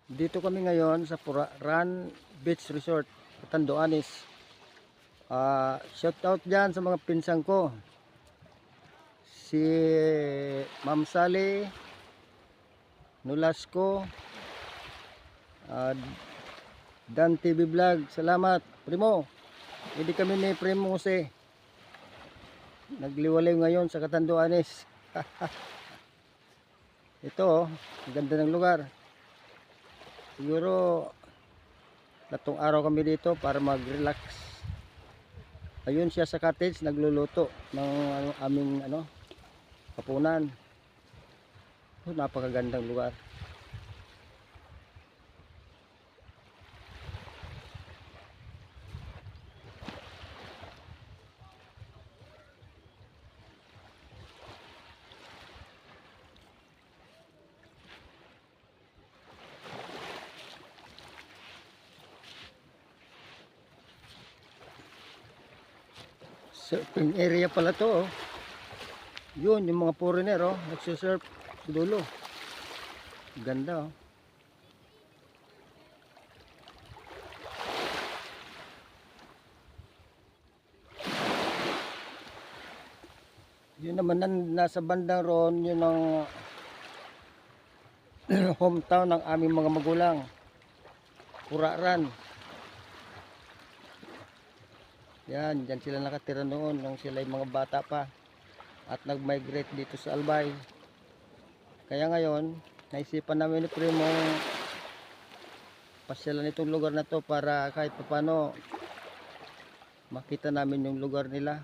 Dito kami ngayon sa Puraran Beach Resort, Catanduanes. Shout out dyan sa mga pinsang ko. Si Ma'am Sally Nolasco, Dan TV Vlog. Salamat, Primo. Hindi kami ni Primo Jose. Nagliwalay ngayon sa Catanduanes. Ito, ang ganda ng lugar. Siguro tatong araw kami dito para mag-relax. Ayun siya sa cottage nagluluto ng aming hapunan. Napakagandang lugar. Surfing area pala to, oh. Yun yung mga foreigner, oh, nagsisurf sa dulo. Ganda, oh. Yun naman nasa bandang roon, yun ang hometown ng aming mga magulang, Puraran. Yan, dyan sila nakatira noon nung sila yung mga bata pa at nag-migrate dito sa Albay. Kaya ngayon, naisipan namin ni Primo pasyalan itong lugar na to para kahit paano makita namin yung lugar nila.